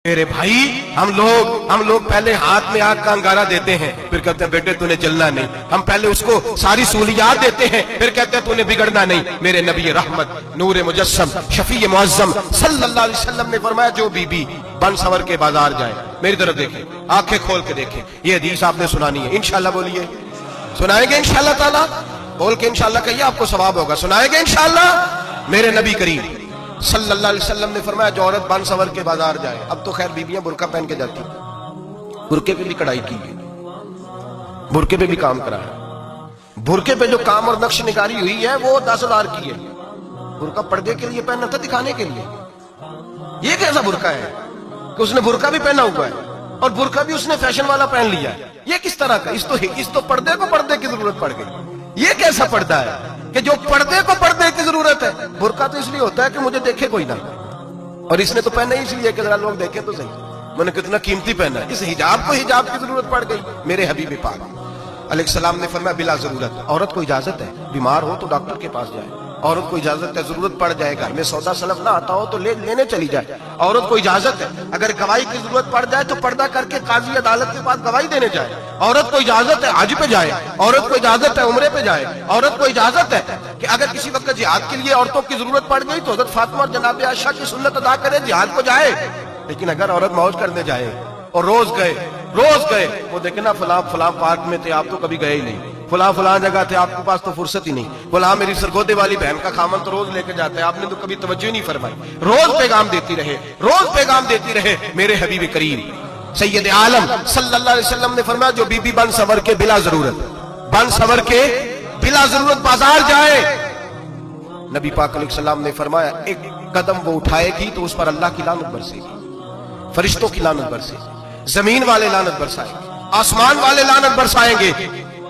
میرے بھائی ہم لوگ پہلے ہاتھ میں آگ کا انگارہ دیتے ہیں، پھر کہتے ہیں بیٹے تو نے جلنا نہیں. ہم پہلے اس کو ساری سہولیات دیتے ہیں، پھر کہتے ہیں تو نے بگڑنا نہیں. میرے نبی رحمت نور مجسم شفیع معظم صلی اللہ علیہ وسلم نے فرمایا جو بی بی بن سور کے بازار جائے، میری طرف دیکھیں، آنکھیں کھول کے دیکھیں، یہ حدیث آپ نے سنانی ہے. انشاءاللہ بولیے، سنائیں گے انشاءاللہ تعالی؟ بول کے انشاءاللہ کہیے، آپ کو ثواب ہوگا. سنائیں گے انشاءاللہ؟ میرے نبی کریم صلی اللہ علیہ وسلم نے فرمایا جو عورت بن سور کے بازار جائے، اب تو خیر بیویاں برقع پہن کے جاتی، برقعے پہ بھی کڑھائی کی گئی، برقعے پہ بھی کام کرایا. برقعے پہ جو کام اور نقش نگاری ہوئی ہے وہ 10,000 کی ہے. برقع پردے کے لیے پہنا تھا، دکھانے کے لیے. یہ کیسا برقع ہے کہ اس نے برقع بھی پہنا ہوا ہے اور برقع بھی اس نے فیشن والا پہن لیا ہے؟ یہ کس طرح کا؟ اس تو پردے کو پردے کی ضرورت پڑ گئی. یہ کیسا پردہ ہے کہ جو پردے کو پردے کی ضرورت ہے؟ برقع تو اس لیے ہوتا ہے کہ مجھے دیکھے کوئی نہ، اور اس نے تو پہنا ہی اس لیے کہ ذرا لوگ دیکھیں تو صحیح میں نے کتنا قیمتی پہنا ہے. اس حجاب کو حجاب کی ضرورت پڑ گئی. میرے حبیب پاک علیہ السلام نے فرمایا بلا ضرورت. عورت کو اجازت ہے بیمار ہو تو ڈاکٹر کے پاس جائے، عورت کو اجازت ہے ضرورت پڑ جائے گھر میں سودا سلف نہ آتا ہو تو لینے چلی جائے، عورت کو اجازت ہے اگر گواہی کی ضرورت پڑ جائے تو پردہ کر کے قاضی عدالت کے پاس گواہی دینے جائے، عورت کو اجازت ہے حج پہ جائے، عورت کو اجازت ہے عمرے پہ جائے، عورت کو اجازت ہے کہ اگر کسی وقت جہاد کے لیے عورتوں کی ضرورت پڑ گئی تو حضرت فاطمہ اور جناب عائشہ کی سنت ادا کرے، جہاد کو جائے. لیکن اگر عورت موج کرنے جائے اور روز گئے وہ دیکھیں نا فلاں پارک میں تھے آپ تو کبھی گئے ہی نہیں، فلاں جگہ تھے آپ کے پاس تو فرصت ہی نہیں، فلاں میری سرگودے والی بہن کا خامن تو روز لے کے جاتا ہے آپ نے تو کبھی توجہ نہیں فرمائی. روز پیغام دیتی رہے. میرے حبیب کریم سید عالم صلی اللہ علیہ وسلم نے فرمایا جو بی بی بن سور کے بلا ضرورت بازار جائے، نبی پاک علیہ السلام نے فرمایا ایک قدم وہ اٹھائے گی تو اس پر اللہ کی لعنت برسے گی، فرشتوں کی لعنت برسے گی، زمین والے لعنت برسائیں گے، آسمان والے لعنت برسائیں گے.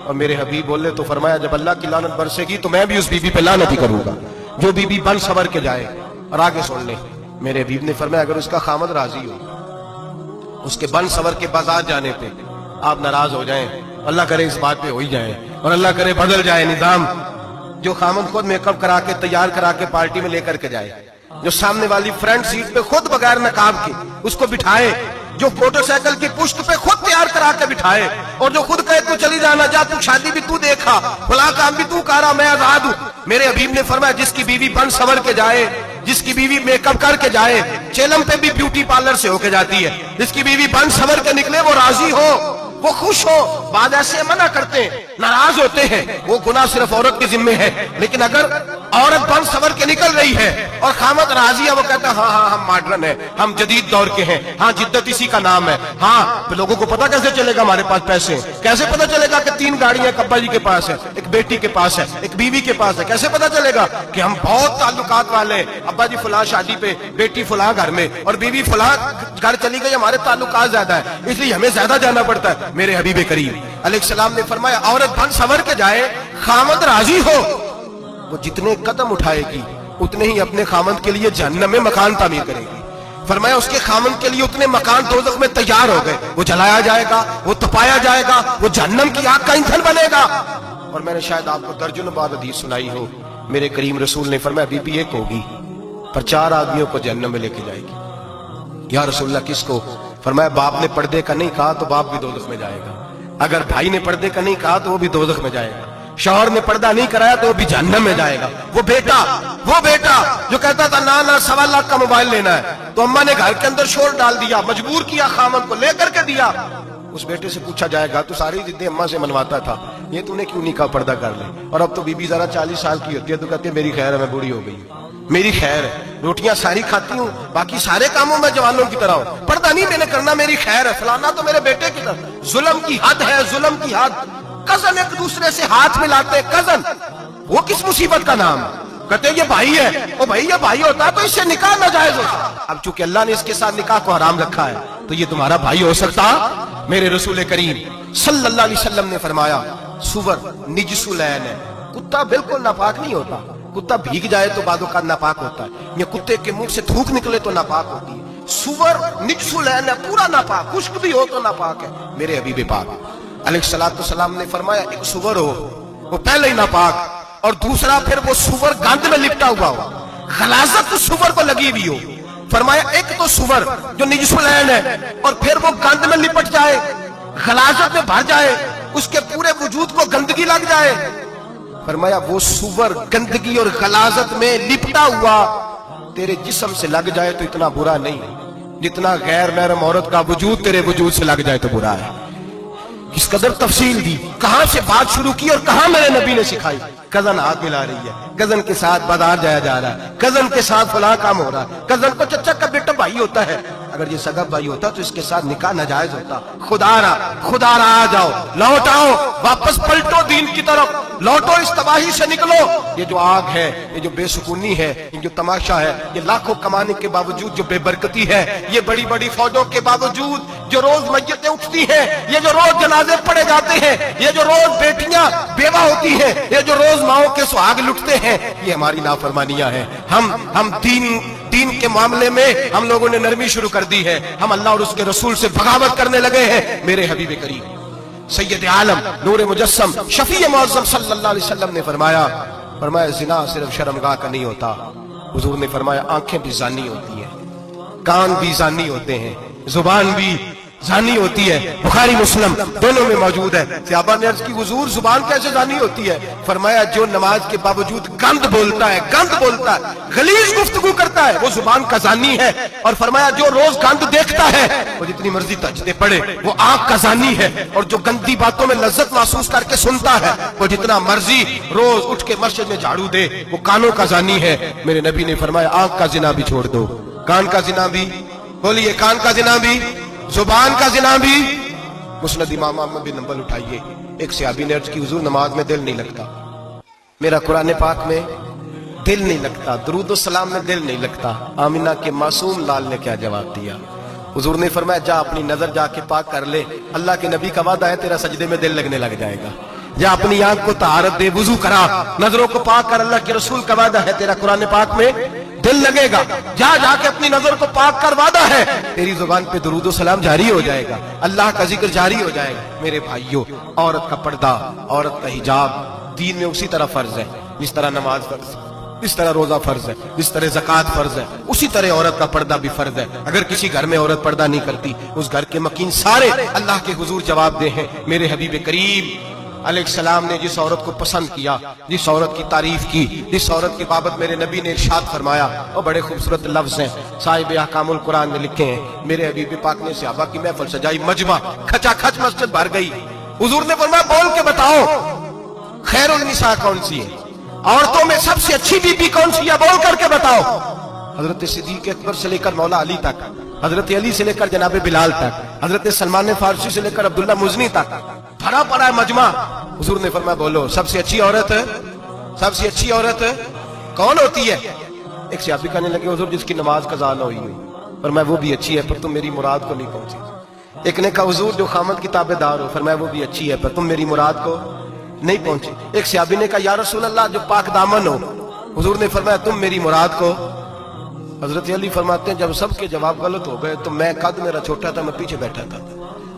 اور میرے حبیب بولے تو فرمایا جب اللہ کی لعنت برسے گی تو میں بھی اس بی بی پہ لعنت ہی کروں گا جو بی بی بن سور کے جائے. اور آگے سن لیں، میرے حبیب نے فرمایا اگر اس کا خامد راضی ہو اس کے بن سور کے بازار جانے پہ، آپ ناراض ہو جائیں، اللہ کرے اس بات پہ ہو ہی جائیں اور اللہ کرے بدل جائے نظام، جو خامد خود میک اپ کرا کے تیار کرا کے پارٹی میں لے کر کے جائے، جو سامنے والی فرنٹ سیٹ پہ خود بغیر نقاب کے اس کو بٹھائے، جو موٹر سائیکل کی پشت پہ خود تیار کرا کے بٹھائے اور جو خود کہے تو چلی جانا جا تو شادی بھی تو دیکھا فلاں کام بھی تو کرا میں آزاد ہوں. میرے حبیب نے فرمایا جس کی بیوی بن سور کے جائے، جس کی بیوی میک اپ کر کے جائے، چیلم پہ بھی بیوٹی پارلر سے ہو کے جاتی ہے، جس کی بیوی بن سور کے نکلے وہ راضی ہو، وہ خوش ہو. بعد ایسے منع کرتے ہیں، ناراض ہوتے ہیں، وہ گناہ صرف عورت کے ذمے ہے. لیکن اگر عورت بن سور کے نکل رہی ہے اور خامد راضی ہے، وہ کہتا ہے ہاں ہم ماڈرن ہیں، ہم جدید دور کے ہیں، ہاں جدت اسی کا نام ہے، ہاں لوگوں کو پتہ کیسے چلے گا ہمارے پاس پیسے ہیں، کیسے پتہ چلے گا کہ 3 گاڑیاں ایک ابا جی کے پاس ہے، ایک بیٹی کے پاس ہے، ایک بیوی کے پاس ہے، کیسے پتہ چلے گا کہ ہم بہت تعلقات والے ہیں، ابا جی فلاں شادی پہ، بیٹی فلاں گھر میں اور بیوی فلاں گھر چلی گئی، ہمارے تعلقات زیادہ ہے اس لیے ہمیں زیادہ جانا پڑتا ہے. میرے حبیب کریم علیہ السلام نے فرمایا عورت بن سور کے جائے، خامد راضی ہو، وہ جتنے قدم اٹھائے گی اتنے ہی اپنے خامد کے لیے جہنم میں مکان تعمیر کرے گی. فرمایا اس کے خامد کے لیے اتنے مکان دوزخ میں تیار ہو گئے، وہ جلایا جائے گا، وہ تپایا جائے گا، وہ جہنم کی آگ کا ایندھن بنے گا. اور میں نے شاید آپ کو درجنوں بار حدیث سنائی ہو، میرے کریم رسول نے فرمایا بی بی ایک ہوگی پر 4 آدمیوں کو جہنم میں لے کے جائے گی. یا رسول اللہ کس کو؟ فرمایا باپ نے پردے کا نہیں کہا تو باپ بھی دوزخ میں جائے گا، اگر بھائی نے پردے کا نہیں کہا تو وہ بھی دوزخ میں جائے گا، شوہر نے پردہ نہیں کرایا تو وہ بھی جہنم میں جائے گا. وہ بیٹا جو کہتا تھا نا 1.25 لاکھ کا موبائل لینا ہے تو اماں نے گھر کے اندر شور ڈال دیا، مجبور کیا خامد کو لے کر کے دیا. اس بیٹے سے پوچھا جائے گا تو ساری ضدیں اماں سے منواتا تھا، یہ تو نے کیوں نہیں کہا پردہ کر لے؟ اور اب تو بی بی ذرا 40 سال کی ہوتی ہے تو کہتی ہے میری خیر ہے میں بوڑھی ہو گئی ہوں، میری خیر ہے، روٹیاں ساری کھاتی ہوں، باقی سارے کاموں میں جوانوں کی طرح ہوں، پردہ نہیں میں نے کرنا، میری خیر ہے، فلانا تو میرے بیٹے کی طرح. ظلم کی حد ہے، ظلم کی حد. کزن ایک دوسرے سے ہاتھ ملاتے، کزن وہ کس مصیبت کا نام ہے؟ کہتے ہیں یہ بھائی ہے، وہ بھائی یہ بھائی ہوتا تو اس سے نکاح ناجائز ہوتا. اب چونکہ اللہ نے اس کے ساتھ نکاح کو حرام رکھا ہے تو یہ تمہارا بھائی ہو سکتا؟ میرے رسول کریم صلی اللہ علیہ وسلم نے فرمایا سور نجس العین ہے، کتا بالکل ناپاک نہیں ہوتا، کتا بھیگ جائے تو بعد اوقات ناپاک ہوتا ہے، یا کتے کے منہ سے تھوک نکلے تو ناپاک ہوتی ہے. سور نجس العین ہے، پورا ناپاک، خشک بھی ہو تو ناپاک ہے. میرے حبیب پاک علیہ السلام نے فرمایا ایک سور ہو وہ پہلے ہی ناپاک، اور دوسرا پھر وہ سور گند میں لپٹا ہوا ہو، غلاظت سور کو لگی ہوئی ہو، फरमाया एक तो सुवर जो निजसुलैन है और फिर वो गंद में लिपट जाए, गलाजत में भर जाए, उसके पूरे वजूद को गंदगी लग जाए। फरमाया वो सुवर गंदगी और गलाजत में लिपटा हुआ तेरे जिस्म से लग जाए तो इतना बुरा नहीं, जितना गैर महरम औरत का वजूद तेरे वजूद से लग जाए तो बुरा है। किस कदर तफसील दी, कहां से बात शुरू की और कहां मेरे नबी ने सिखाई। कजन हाथ मिला रही है, कजन के साथ बाजार जाया जा रहा है, कजन के साथ फलां काम हो रहा है, कजन को चचा का बेटा भाई होता है, अगर ये सगा भाई होता तो इसके साथ निकाह नाजायज होता। खुदारा आ जाओ, लौट आओ, वापस पलटो दीन की तरफ, लौटो, इस तबाही से निकलो। ये जो आग है, ये जो बेसुकूनी है, ये जो तमाशा है, ये लाखों कमाने के बावजूद जो बेबरकती है, ये बड़ी बड़ी फौजों के बावजूद जो रोज मस्जिदें उठती हैं, ये जो रोज जनाजे पढ़े जाते हैं, ये जो रोज बेटियां बेवा होती हैं, ये जो रोज माओ के सुहाग लुटते हैं, ये हमारी नाफरमानियां हैं। हम दीन के मामले में हम लोगों ने नरमी शुरू कर दी है, हम अल्लाह और उसके रसूल से बगावत करने लगे हैं। मेरे हबीब करीम सैयद आलम नूर मुजस्सम शफी मुअज़्ज़म सल्लल्लाहु अलैहि वसल्लम ने फरमाया ज़िना सिर्फ शर्मगाह का नहीं होता। हुजूर ने फरमाया आंखें भी जानी होती हैं, कान भी जानी होते हैं, जुबान भी जानी होती है। बुखारी मुस्लिम दोनों में मौजूद है। सहाबा ने अर्ज की हुजूर जुबान कैसे जानी होती है? फरमाया जो नमाज के बावजूद गंद बोलता है, गलीज गुफ्तगू करता है, वो जुबान का जानी है। और फरमाया जो रोज गंद देखता है, वो जितनी मर्जी तजदे पढ़े, वो आंख का जानी है। और जो गंदी बातों में लज्जत महसूस करके सुनता है, वो जितना मर्जी रोज उठ के मस्जिद में झाड़ू दे, वो कानों का जानी है। मेरे नबी ने फरमाया आंख का जिना भी छोड़ दो, कान का जिना भी, बोलिए कान का जिना भी, जुबान का जिना भी। मुस्नद इमाम अहमद भी नंबर उठाइए। एक सहाबी ने अर्ज की हुजूर नमाज में दिल नहीं लगता, मेरा कुरान पाक में दिल नहीं लगता, दुरूद सलाम में दिल नहीं लगता। आमिना के मासूम लाल ने क्या जवाब दिया? हुजूर ने फरमाया जा अपनी नजर जाके पाक कर ले, अल्लाह के नबी का वादा है तेरा सजदे में दिल लगने लग जाएगा। या अपनी आंख को तहारत दे, वुजू करा, नजरों को पाक कर, अल्लाह के रसूल का वादा है तेरा कुरान पाक में दिल लगेगा। जाके अपनी नजर को पाक कर, वादा है तेरी जुबान पे दुरूद सलाम जारी हो जाएगा, अल्लाह का जिक्र जारी हो जाएगा। मेरे भाइयों, औरत का पर्दा, औरत का हिजाब दीन में उसी तरह फर्ज है जिस तरह नमाज फर्ज है, जिस तरह रोजा फर्ज है, जिस तरह ज़कात फर्ज है, उसी तरह औरत का पर्दा भी फर्ज है। अगर किसी घर में औरत पर्दा नहीं करती, उस घर के मकीन सारे अल्लाह के हुजूर जवाब दे हैं। मेरे हबीब करीम अलैहिस्सलाम ने जिस औरत को पसंद किया, जिस औरत की तारीफ की, जिस औरत की बाबत मेरे नबी ने इरशाद फरमाया, और बड़े खूबसूरत लफ्ज हैं साहिब अहकामुल कुरान में लिखे हैं। मेरे हबीब पाक ने सहाबा की महफिल सजाई, मजमा खचाखच मस्जिद भर गई। हुजूर ने फरमाया बोल के बताओ खैरुन निसा कौन सी है, औरतों में सबसे अच्छी बीबी कौन सी है, बोल करके बताओ। हजरत सिद्दीक अकबर से लेकर मौला अली तक, हजरत अली से लेकर जनाब बिलाल तक, हजरत सलमान फारसी से लेकर अब्दुल्ला मुजनी तक भरा पड़ा है मजमा। हुजूर ने फरमाया बोलो सबसे अच्छी औरत, सबसे अच्छी औरत कौन होती है? एक सहाबी कहने लगे हुजूर जिसकी नमाज कज़ा न हुई हो। फरमाया वो भी अच्छी है पर तुम मेरी मुराद को नहीं पहुंची। एक ने कहा हुजूर जो खामद की ताबेदार हो। फरमाया वो भी अच्छी है पर तुम मेरी मुराद को नहीं पहुंचे। एक सहाबी ने कहा या रसूल अल्लाह जो पाक दामन हो। हुजूर ने फरमाया तुम मेरी मुराद को। हजरत अली फरमाते हैं जब सबके जवाब गलत हो गए तो मैं, कद मेरा छोटा था, मैं पीछे बैठा था,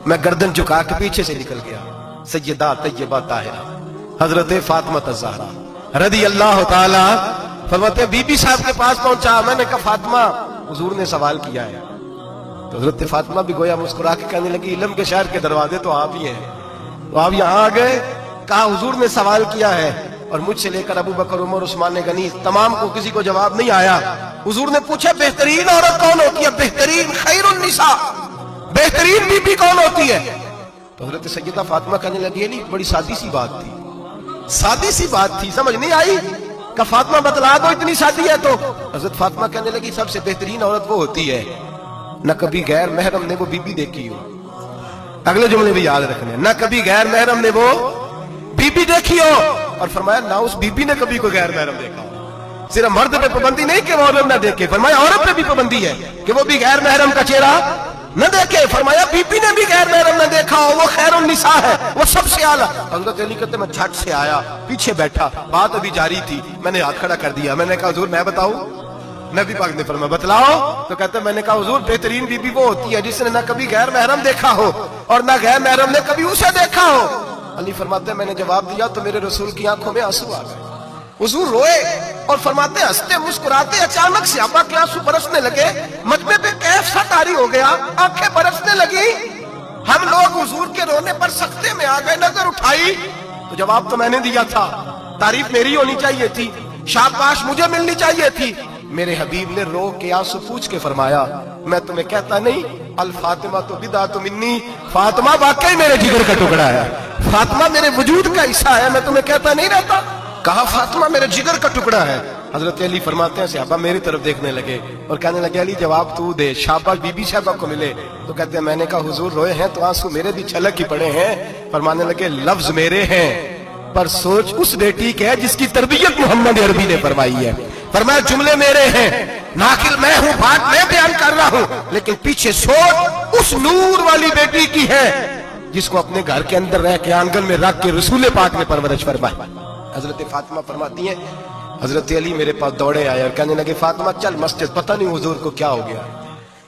मैं गर्दन झुका के पीछे से निकल गया। सैयदा तैयबा ताहिरा हजरत फातिमा ज़हरा रज़ी अल्लाह ताला फरमाते बीबी साहब के पास पहुंचा। मैंने कहा फातिमा, हुजूर ने सवाल किया है। तो हजरत फातिमा भी गोया मुस्कुरा के कहने लगी इल्म के शहर के दरवाजे तो आप ही हैं, तो आप यहाँ आ गए। कहा हुजूर ने सवाल किया है और मुझसे लेकर अबू बकर, उमर, उस्मान गनी तमाम को किसी को जवाब नहीं आया। हुजूर ने पूछा बेहतरीन औरत कौन होती है? बेहतरीन खैरुन निसा, बेहतरीन बीबी कौन होती है? तो हजरत सैयदा फातिमा कहने लगी नहीं बड़ी सादी सी बात थी, सादी सी बात थी, समझ नहीं आई। का फातिमा बतला दो इतनी सादी है। तो हजरत फातिमा कहने लगी सबसे बेहतरीन औरत वो होती है न कभी गैर महरम ने वो बीबी देखी हो। अगले जुमले भी याद रखने, न कभी गैर महरम ने वो बीबी देखी हो। और फरमाया ना उस बीबी ने कभी कोई गैर महरम देखा हो। सिर्फ मर्द पे पाबंदी नहीं कि वो औरत न देखे, फरमाया औरत पे भी पाबंदी है कि वो भी गैर महरम का चेहरा न देखे। फरमाया बीबी ने भी गैर महरम न देखा हो, वो खैरुन निसा है, वो सबसे आला। हजरत अली कहते मैं झट से आया, पीछे बैठा, बात अभी जारी थी, मैंने हाथ खड़ा कर दिया। मैंने कहा हुजूर मैं बताऊं? नबी पाक ने फरमाया बतलाओ। तो कहते मैंने कहा हुजूर बेहतरीन बीबी वो होती है जिसने न कभी गैर महरम देखा हो और न गैर महरम ने कभी उसे देखा हो। अली फरमाते मैंने जवाब दिया तो मेरे रसूल की आंखों में आंसू आ गए। हुजूर रोए और फरमाते हंसते मुस्कुराते अचानक से सहाबा के आंसू बरसने लगे, मजमे पे कैफ सा तारी हो गया, आंखें बरसने लगी। हम लोग हुजूर के रोने पर सख्ते में आ गए, नजर उठाई तो जवाब तो मैंने दिया था, तारीफ मेरी होनी चाहिए थी, शाबाश मुझे मिलनी चाहिए थी। मेरे हबीब ने रो के आंसू पूछ के फरमाया, मैं तुम्हें कहता नहीं अल फातिमा तो बिदा तो मिन्नी, फातिमा वाकई मेरे जिगर का टुकड़ा है, फातिमा मेरे वजूद का हिस्सा है, मैं तुम्हें कहता नहीं रहता। कहा फातिमा मेरे जिगर का टुकड़ा है। हजरत अली फरमाते हैं सहाबा मेरी तरफ देखने लगे और कहने लगे अली जवाब तू दे, शाबाश बीबी साहबा को मिले। तो कहते हैं मैंने कहा हुजूर रोए हैं तो आंसू मेरे भी छलक ही पड़े हैं। फरमाने लगे लफ्ज मेरे हैं पर सोच उस बेटी के है जिसकी तरबियत मोहम्मद अरबी ने फरमाई है। फरमाया जुमले मेरे हैं, नाकिल मैं हूं, बात मैं बयान कर रहा हूं, लेकिन पीछे सोच उस नूर वाली बेटी की है जिसको अपने घर के अंदर रह के आंगन में रख के रसूल पाक ने परवरिश फरमाई। हजरत फातिमा फरमाती हैं हजरत अली मेरे पास दौड़े आए और कहने लगे फातिमा चल मस्जिद, पता नहीं हुजूर को क्या हो गया।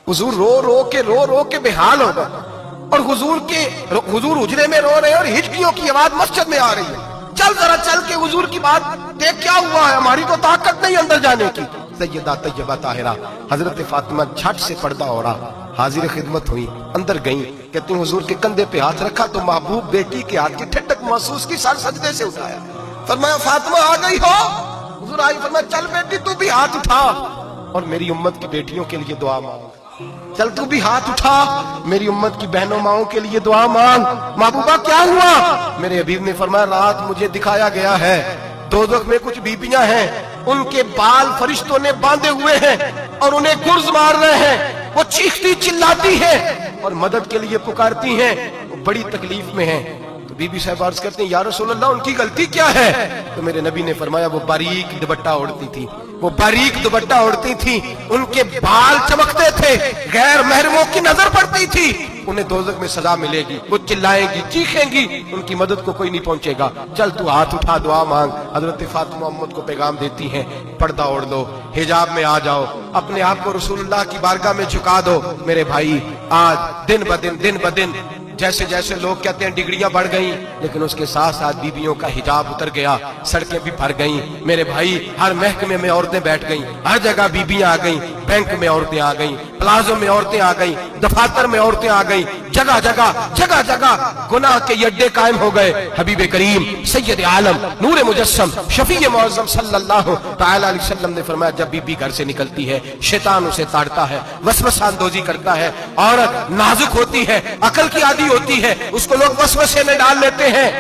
हुजूर रो रो के बेहाल हो गए और हुजूर हुजरे में रो रहे हैं और हिचकियों की आवाज मस्जिद में आ रही है। चल जरा चल के हुजूर की बात देख क्या हुआ है, हमारी तो ताकत नहीं अंदर जाने की। सैयदा तैयबा ताहिरा हजरत फातिमा झट से पर्दा ओढ़ा, हाजिर खिदमत हुई, अंदर गई, कहती हुजूर के कंधे पे हाथ रखा तो महबूब बेटी के हाथ की ठंडक महसूस की, सर सजदे से उठाया। फरमाया फातिमा आ गई हो? हुजूर आई। फरमाया चल बेटी तू भी हाथ उठा और मेरी उम्मत की बेटियों के लिए दुआ मांग, चल तू भी हाथ उठा मेरी उम्मत की बहनों माओं के लिए दुआ मांग। महबूबा क्या हुआ? मेरे हबीब ने फरमाया रात मुझे दिखाया गया है दोज़ख में कुछ बीबियां हैं, उनके बाल फरिश्तों ने बांधे हुए हैं और उन्हें गुर्ज मार रहे हैं, वो चीखती चिल्लाती हैं और मदद के लिए पुकारती हैं, वो बड़ी तकलीफ में हैं। तो बीबी साहब अर्ज करते हैं या रसूल अल्लाह उनकी गलती क्या है? तो मेरे नबी ने फरमाया वो बारीक दुपट्टा ओढ़ती थी, वो बारीक दुपट्टा ओढ़ती थी, उनके बाल चमकते थे, गैर महरमों की नजर पड़ती थी, उन्हें दोज़ख में सजा मिलेगी, वो चिल्लाएंगी चीखेंगी, उनकी मदद को कोई नहीं पहुंचेगा। चल तू हाथ उठा दुआ मांग। हजरत फातिमा मोहम्मद को पैगाम देती हैं पर्दा ओढ़ लो, हिजाब में आ जाओ, अपने आप को रसूलुल्लाह की बारगाह में झुका दो। मेरे भाई आज दिन ब दिन जैसे जैसे लोग कहते हैं डिग्रियां बढ़ गई, लेकिन उसके साथ साथ बीबियों का हिजाब उतर गया, सड़कें भी भर गई। मेरे भाई हर महकमे में औरतें बैठ गईं, हर जगह बीबियां आ गईं, बैंक में औरतें आ गईं, प्लाजो में औरतें आ गईं, दफातर में औरतें आ गईं, जगह जगह गुनाह के अड्डे कायम हो गए। हबीब करीम सैयद आलम नूर मुजस्सम शफी मुअज़्ज़म सल्लल्लाहु तआला अलैहि वसल्लम ने फरमाया जब बीबी घर से निकलती है शैतान उसे ताड़ता है, वसवसा अंदोजी करता है, औरत नाजुक होती है, अकल की आदी होती है, उसको लोग वसवसे में डाल लेते हैं।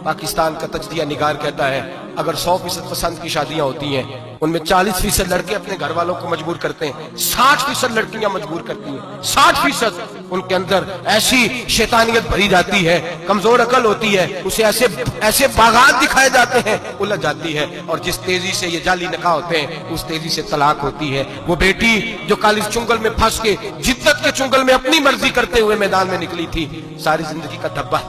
पाकिस्तान का तजदिया निगार कहता है अगर 100% पसंद की शादियां होती हैं उनमें 40% लड़के अपने घर वालों को मजबूर करते हैं, 60% लड़कियां मजबूर करती हैं। 60% उनके अंदर ऐसी शैतानियत भरी जाती है, कमजोर अकल होती है, उसे ऐसे बागात दिखाए जाते हैं, उलझ जाती है और जिस तेजी से ये जाली निकाह होते हैं उस तेजी से तलाक होती है। वो बेटी जो कल इस चुंगल में फंस के जिद्दत के चुंगल में अपनी मर्जी करते हुए मैदान में निकली थी, सारी जिंदगी का धब्बा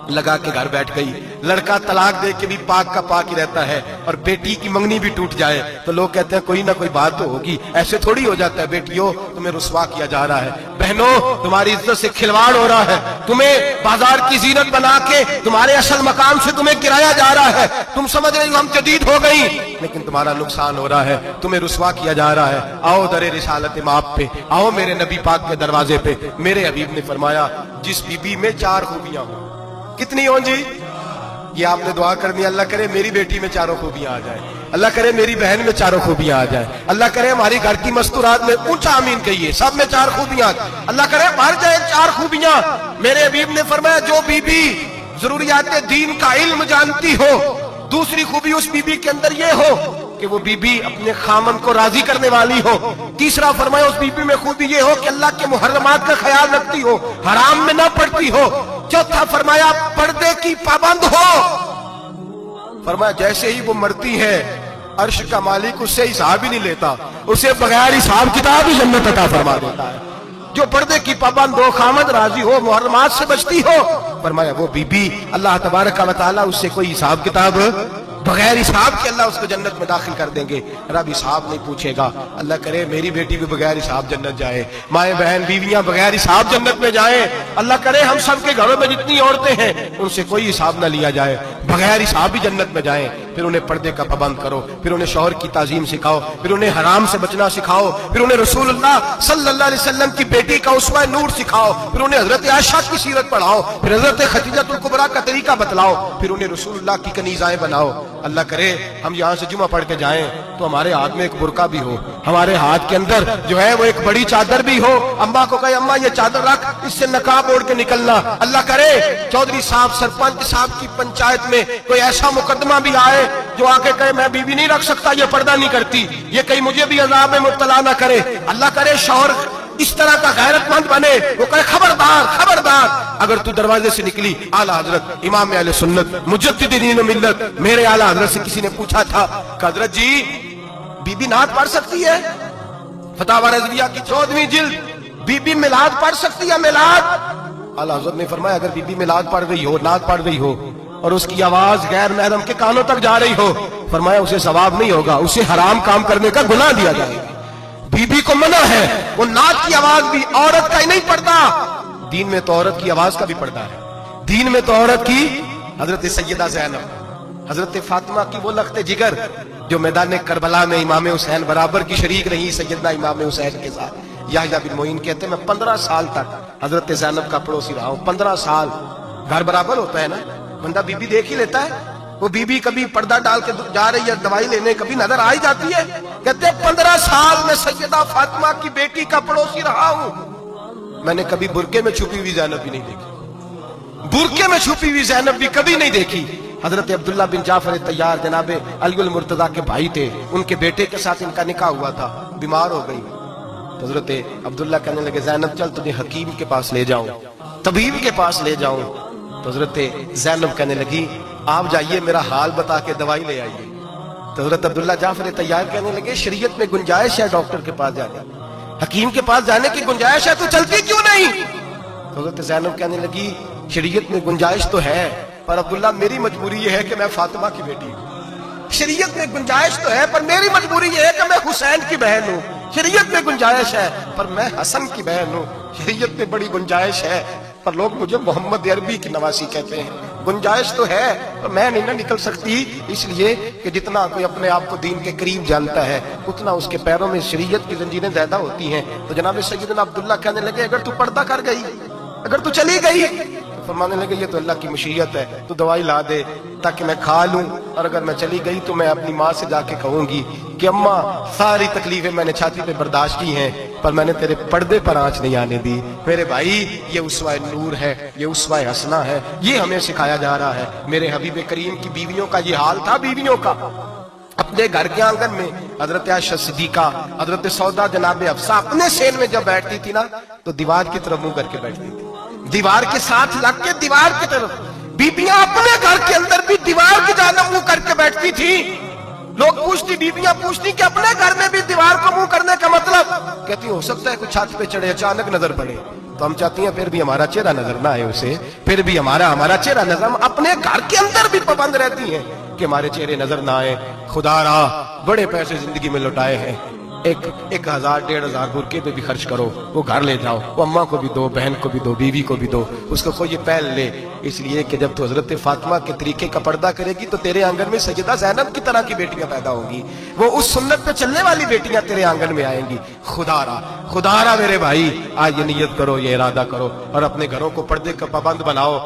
लगा के घर बैठ गई। लड़का तलाक दे के भी पाक का पाक ही रहता है और बेटी की मंगनी भी टूट जाए तो लोग कहते हैं कोई ना कोई बात तो होगी, ऐसे थोड़ी हो जाता है। बेटियों तुम्हें रुसवा किया जा रहा है, बहनों तुम्हारी इज्जत से खिलवाड़ हो रहा है, तुम्हें बाजार की जीनत बना के तुम्हारे असल मकाम से तुम्हें गिराया जा रहा है। तुम समझ रहे हो हम जदीद हो गई, लेकिन तुम्हारा नुकसान हो रहा है, तुम्हें रुसवा किया जा रहा है। आओ दरे रिसालत माप पे, आओ मेरे नबी पाक के दरवाजे पे। मेरे हबीब ने फरमाया जिस बीबी में 4 खूबियां हो, कितनी हो जी? ये आपने दुआ कर दी, अल्लाह करे मेरी बेटी में 4 खूबियां आ जाए, अल्लाह करे मेरी बहन में 4 खूबियां आ जाए, अल्लाह करे हमारी घर की मस्तूरात में ऊंचा आमीन कहिए सब में 4 खूबियां, अल्लाह करे भर जाए 4 खूबियां। मेरे हबीब ने फरमाया जो बीबी जरूरियात दीन का इल्म जानती हो, दूसरी खूबी उस बीबी के अंदर ये हो कि वो बीबी अपने खामन को राजी करने वाली हो। तीसरा फरमाया उस बीबी में खूबी ये हो कि अल्लाह के मुहर्रमात का ख्याल रखती हो, हराम में ना पड़ती हो। चौथा फरमाया पर्दे की पाबंद हो। फरमाया जैसे ही वो मरती है अर्श का मालिक उससे हिसाब ही नहीं लेता, उसे बगैर हिसाब किताब ही जन्नत अता फरमा देता है। जो पर्दे की पाबंद हो, खामद राजी हो, मुहर्रमात से बचती हो, फरमाया वो बीबी अल्लाह तबारक व तआला उससे कोई हिसाब किताब बगैर हिसाब के अल्लाह उसको जन्नत में दाखिल कर देंगे। रब हिसाब नहीं पूछेगा। अल्लाह करे मेरी बेटी भी बगैर हिसाब जन्नत जाए, माए बहन बीवियां बगैर हिसाब जन्नत में जाए। अल्लाह करे हम सब के घरों में जितनी औरतें हैं उनसे कोई हिसाब ना लिया जाए, बगैर हिसाब भी जन्नत में जाए। फिर उन्हें पर्दे का पाबंद करो, फिर उन्हें शौहर की ताजीम सिखाओ, फिर उन्हें हराम से बचना सिखाओ, फिर उन्हें रसूलुल्लाह सल्लल्लाहु अलैहि वसल्लम की बेटी का उसवा नूर सिखाओ, फिर उन्हें हजरत आयशा की सीरत पढ़ाओ, फिर हजरत खदीजतुल कुबरा का तरीका बतलाओ, फिर उन्हें रसूलुल्लाह की कनीज़ाएं बनाओ। अल्लाह करे हम यहाँ से जुमा पढ़ के जाएं तो हमारे हाथ में एक बुरका भी हो, हमारे हाथ के अंदर जो है वो एक बड़ी चादर भी हो। अम्मा को कहे अम्मा ये चादर रख, इससे नकाब ओढ़ के निकलना। अल्लाह करे चौधरी साहब सरपंच साहब की पंचायत में कोई ऐसा मुकदमा भी आए जो आके कहे मैं बीवी नहीं रख सकता, ये पर्दा नहीं करती, ये कहीं मुझे भी अजाब में मुब्तला ना करे। अल्लाह करे शौहर इस तरह का गैरतमंद बने, वो कहे खबरदार खबरदार, अगर तू दरवाजे से निकली आला हजरत इमाम अहले सुन्नत मुजद्दिदीन मिल्लत मेरे आला हजरत से किसी ने पूछा था कि हजरत जी बीबी नात पढ़ सकती है? फतावा रज़विया की 14वीं जिल्द, बीबी मिलाद पढ़ सकती है? मिलाद आला हजरत ने फरमाया अगर बीबी मिलाद पढ़ रही हो, नात पढ़ रही हो और उसकी आवाज गैर महरम के कानों तक जा रही हो, फरमाया उसे सवाब नहीं होगा, उसे हराम काम करने का गुनाह दिया जाएगा। बीबी को मना है, वो नात की आवाज भी औरत का ही नहीं पड़ता, दीन में तो औरत की आवाज का भी पड़ता है। दीन में तो औरत की हजरत सैयदा ज़ैनब, हजरत फातिमा की वो लख्ते जिगर जो मैदान करबला में इमाम हुसैन बराबर की शरीक रही सैयदना इमाम हुसैन के साथ। याह्या बिन मोइन कहते मैं 15 साल तक हजरत ज़ैनब का पड़ोसी रहा हूं। 15 साल, घर बराबर होता है ना, बंदा बीबी देख ही लेता है। वो बीबी कभी पर्दा डाल के जा रही है दवाई लेने, कभी नजर आ ही जाती है। कहते 15 साल में सैयदा फातिमा की बेटी का पड़ोसी रहा हूं, मैंने कभी बुरके में छुपी हुई ज़ैनब भी नहीं देखी, बुरके में छुपी हुई ज़ैनब भी कभी नहीं देखी। हजरत अब्दुल्ला बिन जाफर तैयार जनाबे अलीउल मुर्तजा के भाई थे, उनके बेटे के साथ इनका निकाह हुआ था, बीमार हो गई। हजरत अब्दुल्ला कहने लगे ज़ैनब चल तुझे हकीम के पास ले जाऊं, तबीब के पास ले जाऊं। तो हजरत ज़ैनब कहने लगी आप जाइए मेरा हाल बता के दवाई ले आइए। तो हजरत अब्दुल्ला जाफर तैयार कहने लगे शरीयत में गुंजाइश है डॉक्टर के पास जाने, हकीम के पास जाने की गुंजाइश है, तो चलती क्यों नहीं? तो हजरत ज़ैनब कहने लगी शरीयत में गुंजाइश तो है पर अब्दुल्ला मेरी मजबूरी ये है कि मैं फातिमा की बेटी हूँ। शरीयत में गुंजाइश तो है पर मेरी मजबूरी ये है कि मैं हुसैन की बहन हूँ। शरीयत में गुंजाइश है पर मैं हसन की बहन हूँ। शरीयत में बड़ी गुंजाइश है पर लोग मुझे मोहम्मद अरबी की नवासी कहते हैं। गुंजाइश तो है पर मैं नहीं ना निकल सकती, इसलिए कि जितना कोई अपने आप को दीन के करीब जानता है उतना उसके पैरों में शरीयत की जंजीरें ज्यादा होती हैं। तो जनाब सैयदना अब्दुल्ला कहने लगे अगर तू पर्दा कर गई, अगर तू चली गई, तो फरमाने लगे ये तो अल्लाह की मशीयत है, तू दवाई ला दे ताकि मैं खा लूं, और अगर मैं चली गई तो मैं अपनी माँ से जाके कहूंगी कि अम्मा सारी तकलीफें मैंने छाती पे बर्दाश्त की हैं पर मैंने तेरे पर्दे पर आंच नहीं आने दी। मेरे भाई ये उसवा नूर है, ये उसवा हसना है, ये हमें सिखाया जा रहा है। मेरे हबीब करीम की बीवियों का ये हाल था, बीवियों का अपने घर के आंगन में हजरत आयशा सिद्दीका, हजरत सौदा जनाब हफ्सा अपने सेन में जब बैठती थी ना तो दीवार की तरफ मुंह करके बैठती थी, दीवार के साथ लग के दीवार की तरफ। बीबियां अपने घर के अंदर भी दीवार की जानिब मुंह करके बैठती थी। लोग पूछती, बीबियां पूछती कि अपने घर में भी दीवार को मुंह करने का मतलब? कहती हो सकता है कुछ छत पे चढ़े अचानक नजर पड़े, तो हम चाहती हैं फिर भी हमारा चेहरा नजर ना आए उसे, फिर भी हमारा चेहरा नजर, हम अपने घर के अंदर भी पाबंद रहती हैं कि हमारे चेहरे नजर ना आए। खुदा रहा बड़े पैसे जिंदगी में लौटाए हैं, 1,000-1,500 बुरके पे भी खर्च करो, वो घर ले जाओ, वो अम्मा को भी दो, बहन को भी दो, बीवी को भी दो, उसको कोई पहल ले, इसलिए कि जब तो हजरत फातिमा के तरीके का पर्दा करेगी तो तेरे आंगन में सैयदा ज़ैनब की तरह की बेटियां पैदा होंगी, वो उस सुन्नत पे चलने वाली बेटियां तेरे आंगन में आएंगी। खुदारा मेरे भाई आज ये नियत करो, ये इरादा करो और अपने घरों को पर्दे का पाबंद बनाओ।